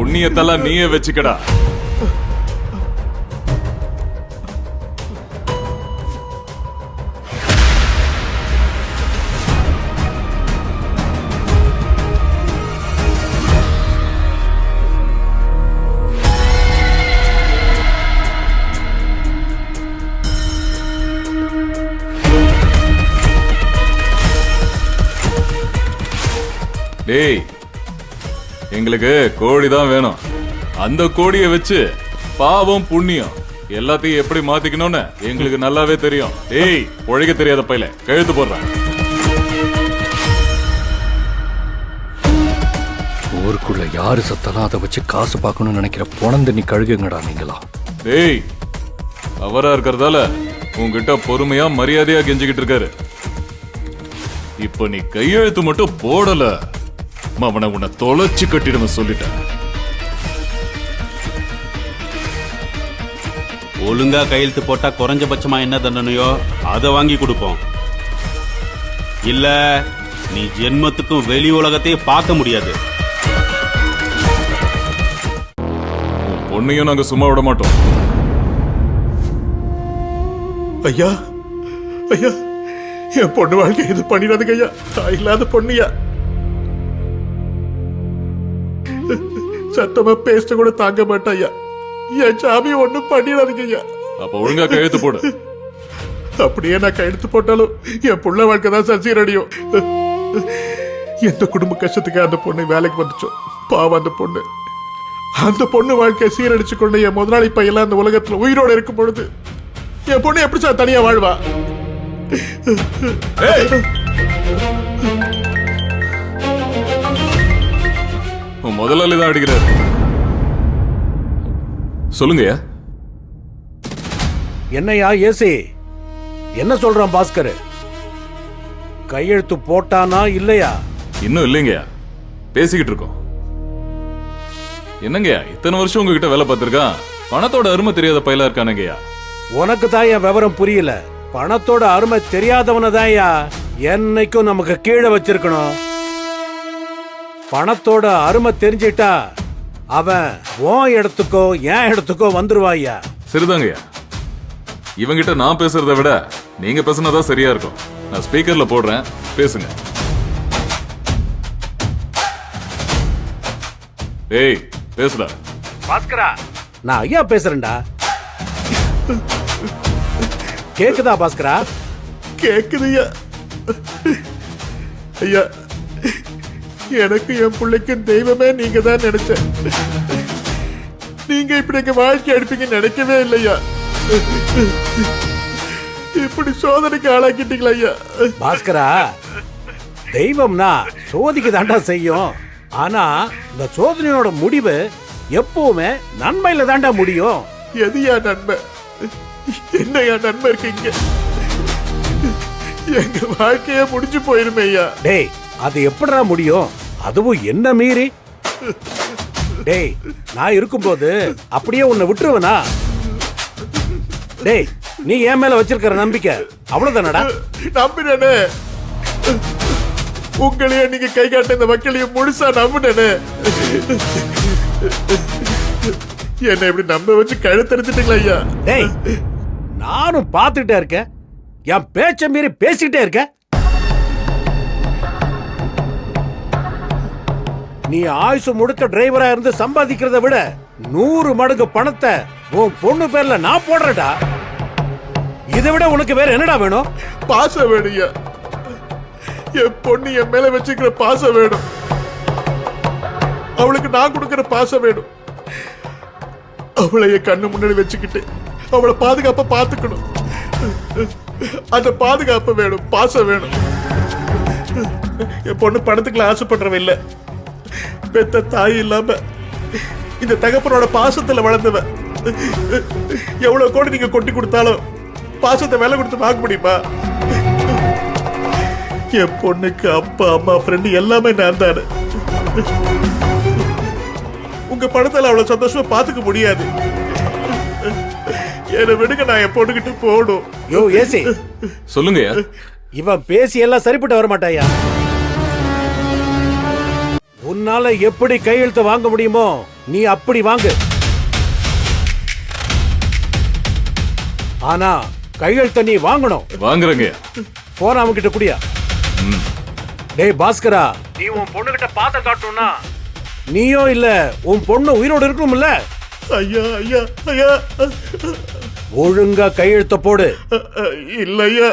புண்ணியத்தெல்லாம் நீயே வச்சுக்கடா. டேய், எங்களுக்கு கோழி தான் வேணும். அந்த கோழியை வச்சு பாவம் புண்ணியம் எல்லாத்தையும் எப்படி மாத்திக்கணும்னு எங்களுக்கு நல்லாவே தெரியும். டேய், உழைக்க தெரியாத பையில கழுத்து போடுறான். ஊருக்குள்ள யாரு சத்தலாம் அதை வச்சு காசு பார்க்கணும்னு நினைக்கிற பொணந்து நீ கழுகுங்கடா நீங்களா. டேய், அவரா இருக்கிறதால உங்ககிட்ட பொறுமையா மரியாதையா கெஞ்சிக்கிட்டு இருக்காரு. இப்ப நீ கையெழுத்து மட்டும் போடல, அவனை உன்னை தொலைச்சு கட்டிடுன்னு சொல்லிட்டேன். ஒழுங்கா கையெழுத்து போட்டா குறைஞ்சபட்சமா என்ன தண்டனையோ அதை வாங்கி கொடுப்போம். இல்ல நீ ஜென்மத்துக்கும் வெளி உலகத்தையே பார்க்க முடியாது. பொண்ணையும் நாங்க சும்மா விட மாட்டோம். ஐயா ஐயா, என் பொண்ணு வாழ்க்கை இது பண்ணிடாதுங்க ஐயா. தாய் இல்லாத பொண்ணுயா, சத்தமா பேச கூட தாங்க மாட்டாயா. என் சாமி ஒண்ணும் பண்ணிடாதுங்க ஐயா. அப்ப ஒழுங்கா கையெழுத்து போடு. அப்படியே நான் கையெழுத்து போட்டாலும் என் புள்ள வாழ்க்கை தான் சீரடியும். எந்த குடும்ப கஷ்டத்துக்கு அந்த பொண்ணு வேலைக்கு வந்துச்சோ பாவம் அந்த பொண்ணு வாழ்க்கை சீரடிச்சு கொண்டு என் முதலாளி பையெல்லாம் அந்த உலகத்துல உயிரோட இருக்கும் பொழுது என் பொண்ணு எப்படி சார் தனியா வாழ்வா? முதலாளி தான் அடிக்கிறார். சொல்லுங்கய்யா. என்னையா ஏசி, என்ன சொல்றான் பாஸ்கர்? கையெழுத்து போட்டானா இல்லையா? இன்னும் இல்லைங்கய்யா, பேசிக்கிட்டு இருக்கோம். என்னங்கய்யா, இத்தனை வருஷம் உங்ககிட்ட வேலை பார்த்திருக்கான், பணத்தோட அருமை தெரியாத பையலா இருக்கானுங்கய்யா. உனக்கு தான் என் விவரம் புரியல. பணத்தோட அருமை தெரியாதவன தான்யா என்னைக்கும் நமக்கு கீழே வச்சிருக்கணும். பணத்தோட அருமை தெரிஞ்சிட்டா அவன் உன் இடத்துக்கோ என் இடத்துக்கோ வந்துருவாயா. சரிதாங்கய்யா, இவங்கிட்ட நான் பேசுறத விட நீங்க பேசுனதான் சரியா இருக்கும். நான் ஸ்பீக்கர்ல போடுறேன், பேசுங்க. ஏய், பேசுடா. பாஸ்கரா, நான் ஐயா பேசுறேன்டா. கேக்குதா பாஸ்கரா? கேக்குது ஐயா. ஐயா, எனக்கு என் பிள்ளைக்கு தெய்வமே நீங்க தான் நினைச்சேன். நீங்க இப்படி எங்க வாழ்க்கை அடிப்பீங்கன்னு நினைக்கவே இல்லையா. இப்படி சோதனைக்கு ஆளாக்கிட்டீங்களா ஐயா? பாஸ்கரா, தெய்வம்னா சோதிக்கு தாண்டா செய்யும். ஆனா இந்த சோதனையோட முடிவு எப்பவுமே நன்மையில தாண்டா முடியும். எதுயா நன்மை? என்னையா நன்மை இருக்கீங்க? எங்க வாழ்க்கையே முடிஞ்சு போயிருமே ஐயா. டேய், அது எப்படிடா முடியும்? அதுவும் என்ன மீறி? டேய், நான் இருக்கும்போது அப்படியே உன்னை விட்டுருவனா? டேய், நீ என் மேல வச்சிருக்கிற நம்பிக்கை அவ்வளவுதானடா? நம்பினே, உங்களையே நீங்க கை காட்ட இந்த மக்களையும் முழுசா நம்பினே. என்ன இப்படி நம்ப வச்சு கழுத்தெடுத்துட்டீங்களா ஐயா? டேய், நானும் பார்த்துட்டே இருக்கேன், என் பேச்ச மீறி பேசிக்கிட்டே இருக்க. நீ ஆயுசு முழுக்க டிரைவரா இருந்து சம்பாதிக்கிறத விட 100 மடங்கு பணத்தை உன் பொண்ணு பேர்ல நான் போடுறேன்டா. இதை விட உனக்கு வேற என்னடா வேணும்? பாசம் வேணும்யா. என் பொண்ணு என் மேல வச்சுக்கிற பாசம் வேணும். அவளுக்கு நான் கொடுக்கிற பாசம் வேணும். அவளை என் கண்ணு முன்னாடி வச்சுக்கிட்டு அவளை பாதுகாப்பா பாத்துக்கணும். அந்த பாதுகாப்பு வேணும், பாசம் வேணும். என் பொண்ணு பணத்துக்குள்ள ஆசைப்படுறவ இல்ல. பெத்த தாய் இல்லாம இந்த தகப்பனோட பாசத்துல வளர்ந்தவ. எவ்வளவு கோடி நீங்க கொட்டி கொடுத்தாலும் பாசத்தை விலை கொடுத்து வாங்க முடியுமா? என் பொண்ணுக்கு அப்பா அம்மா ஃப்ரெண்டு எல்லாமே நான் தானே. உங்க பணத்தால அவ்வளவு சந்தோஷமா பாத்துக்க முடியாது. என்ன விடுங்க, நான் என் பொண்ணுகிட்ட போகணும். யோ ஏசி, சொல்லுங்கய்யா. இவன் பேசி எல்லாம் சரிப்பட்டு வர மாட்டாயா. உன்னால எப்படி கையெழுத்து வாங்க முடியுமோ நீ அப்படி வாங்கு. ஆனா கையெழுத்த நீ வாங்கணும். வாங்குறேங்க. போன அவங்க கிட்ட குடியா. டேய் பாஸ்கரா, நீ உன் பொண்ணு கிட்ட பாத்த காட்டணும்னா நீயோ இல்ல உன் பொண்ணு உயிரோடு இருக்கணும்ல. ஐயா ஐயா ஐயா, ஒழுங்கா கையெழுத்த போடு. இல்ல ஐயா.